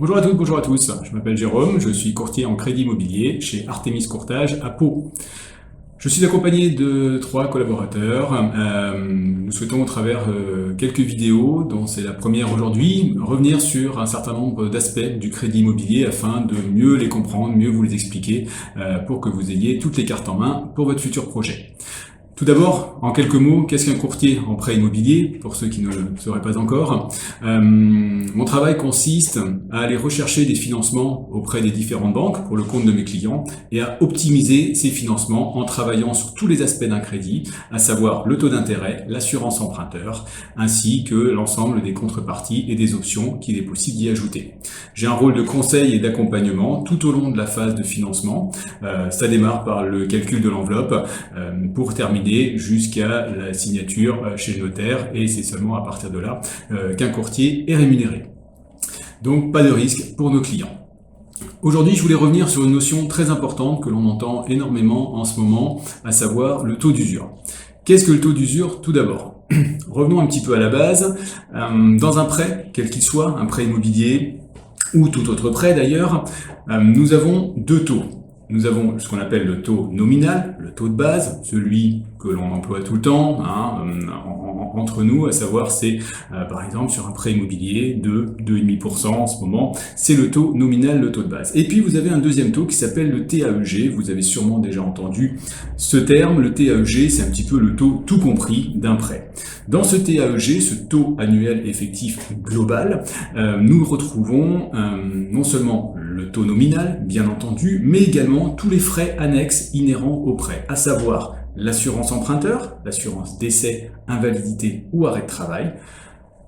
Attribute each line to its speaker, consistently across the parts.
Speaker 1: Bonjour à toutes, bonjour à tous. Je m'appelle Jérôme, je suis courtier en crédit immobilier chez Artemis Courtage à Pau. Je suis accompagné de 3 collaborateurs. Nous souhaitons, au travers quelques vidéos, dont c'est la première aujourd'hui, revenir sur un certain nombre d'aspects du crédit immobilier afin de mieux les comprendre, mieux vous les expliquer, pour que vous ayez toutes les cartes en main pour votre futur projet. Tout d'abord, en quelques mots, qu'est-ce qu'un courtier en prêt immobilier, pour ceux qui ne le sauraient pas encore? Mon travail consiste à aller rechercher des financements auprès des différentes banques pour le compte de mes clients et à optimiser ces financements en travaillant sur tous les aspects d'un crédit, à savoir le taux d'intérêt, l'assurance emprunteur, ainsi que l'ensemble des contreparties et des options qu'il est possible d'y ajouter. J'ai un rôle de conseil et d'accompagnement tout au long de la phase de financement. Ça démarre par le calcul de l'enveloppe pour terminer jusqu'à la signature chez le notaire, et c'est seulement à partir de là qu'un courtier est rémunéré. Donc pas de risque pour nos clients. Aujourd'hui, je voulais revenir sur une notion très importante que l'on entend énormément en ce moment, à savoir le taux d'usure. Qu'est-ce que le taux d'usure? Tout d'abord, revenons un petit peu à la base. Dans un prêt, quel qu'il soit, un prêt immobilier ou tout autre prêt d'ailleurs, nous avons deux taux. Nous avons ce qu'on appelle le taux nominal, le taux de base, celui que l'on emploie tout le temps, entre nous, à savoir c'est par exemple sur un prêt immobilier de 2,5% en ce moment, c'est le taux nominal, le taux de base. Et puis vous avez un deuxième taux qui s'appelle le TAEG, vous avez sûrement déjà entendu ce terme, le TAEG c'est un petit peu le taux tout compris d'un prêt. Dans ce TAEG, ce taux annuel effectif global, nous retrouvons non seulement le taux nominal, bien entendu, mais également tous les frais annexes inhérents au prêt, à savoir l'assurance emprunteur, l'assurance décès, invalidité ou arrêt de travail,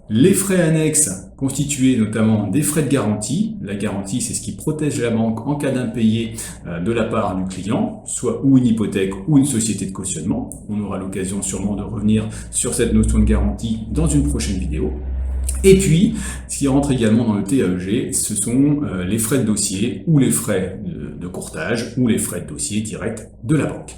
Speaker 1: les frais annexes constitués notamment des frais de garantie. La garantie, c'est ce qui protège la banque en cas d'impayé de la part du client, soit ou une hypothèque ou une société de cautionnement. On aura l'occasion sûrement de revenir sur cette notion de garantie dans une prochaine vidéo. Et puis, ce qui rentre également dans le TAEG, ce sont les frais de dossier ou les frais de courtage ou les frais de dossier directs de la banque.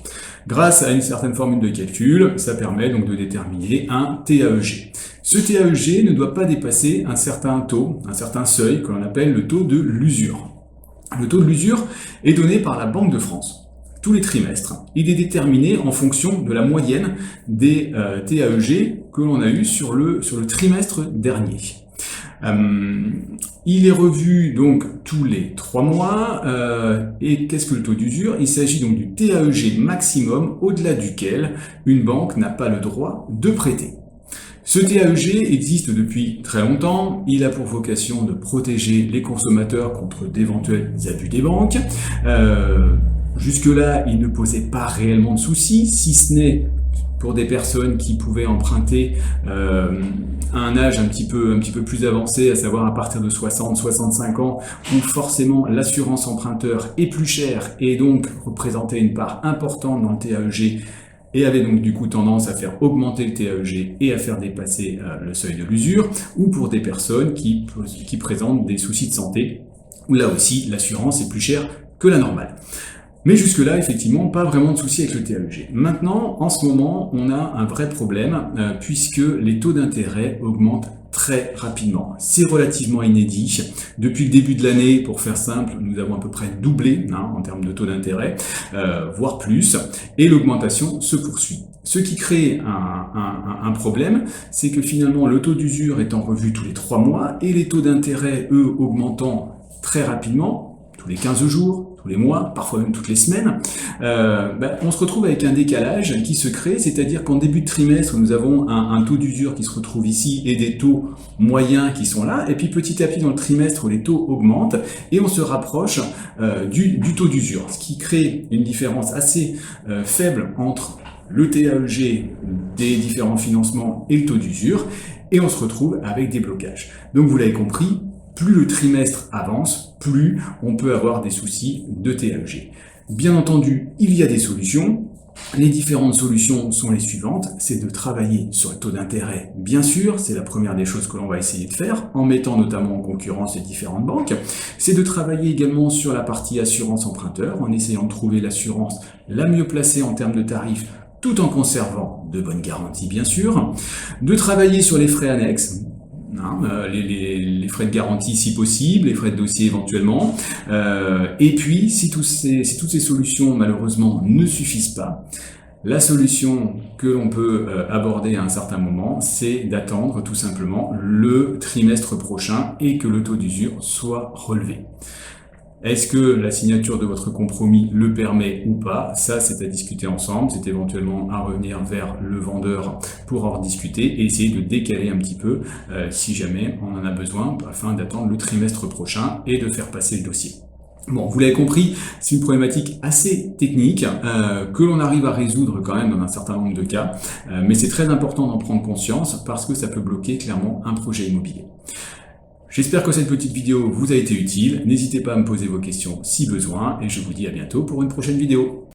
Speaker 1: Grâce à une certaine formule de calcul, ça permet donc de déterminer un TAEG. Ce TAEG ne doit pas dépasser un certain taux, un certain seuil que l'on appelle le taux de l'usure. Le taux de l'usure est donné par la Banque de France tous les trimestres. Il est déterminé en fonction de la moyenne des TAEG que l'on a eu sur le trimestre dernier. Il est revu donc tous les 3 mois. Et qu'est-ce que le taux d'usure? Il s'agit donc du TAEG maximum au-delà duquel une banque n'a pas le droit de prêter. Ce TAEG existe depuis très longtemps. Il a pour vocation de protéger les consommateurs contre d'éventuels abus des banques. Jusque-là, il ne posait pas réellement de soucis, si ce n'est pour des personnes qui pouvaient emprunter à un âge un petit peu plus avancé, à savoir à partir de 60-65 ans, où forcément l'assurance emprunteur est plus chère et donc représentait une part importante dans le TAEG et avait donc du coup tendance à faire augmenter le TAEG et à faire dépasser le seuil de l'usure, ou pour des personnes qui présentent des soucis de santé, où là aussi l'assurance est plus chère que la normale. Mais jusque-là, effectivement, pas vraiment de souci avec le TAEG. Maintenant, en ce moment, on a un vrai problème puisque les taux d'intérêt augmentent très rapidement. C'est relativement inédit. Depuis le début de l'année, pour faire simple, nous avons à peu près doublé en termes de taux d'intérêt, voire plus, et l'augmentation se poursuit. Ce qui crée un problème, c'est que finalement, le taux d'usure étant revu tous les 3 mois et les taux d'intérêt, eux, augmentant très rapidement, tous les 15 jours, tous les mois, parfois même toutes les semaines, on se retrouve avec un décalage qui se crée, c'est-à-dire qu'en début de trimestre, nous avons un taux d'usure qui se retrouve ici et des taux moyens qui sont là, et puis petit à petit dans le trimestre, les taux augmentent et on se rapproche du taux d'usure, ce qui crée une différence assez faible entre le TAEG des différents financements et le taux d'usure, et on se retrouve avec des blocages. Donc vous l'avez compris, plus le trimestre avance, plus on peut avoir des soucis de TAEG. Bien entendu, il y a des solutions. Les différentes solutions sont les suivantes. C'est de travailler sur le taux d'intérêt, bien sûr. C'est la première des choses que l'on va essayer de faire, en mettant notamment en concurrence les différentes banques. C'est de travailler également sur la partie assurance emprunteur, en essayant de trouver l'assurance la mieux placée en termes de tarifs, tout en conservant de bonnes garanties, bien sûr. De travailler sur les frais annexes, les frais de garantie si possible, les frais de dossier éventuellement. Et puis, si toutes ces solutions malheureusement ne suffisent pas, la solution que l'on peut aborder à un certain moment, c'est d'attendre tout simplement le trimestre prochain et que le taux d'usure soit relevé. Est-ce que la signature de votre compromis le permet ou pas? Ça, c'est à discuter ensemble. C'est éventuellement à revenir vers le vendeur pour en rediscuter et essayer de décaler un petit peu si jamais on en a besoin afin d'attendre le trimestre prochain et de faire passer le dossier. Bon, vous l'avez compris, c'est une problématique assez technique que l'on arrive à résoudre quand même dans un certain nombre de cas, mais c'est très important d'en prendre conscience parce que ça peut bloquer clairement un projet immobilier. J'espère que cette petite vidéo vous a été utile. N'hésitez pas à me poser vos questions si besoin et je vous dis à bientôt pour une prochaine vidéo.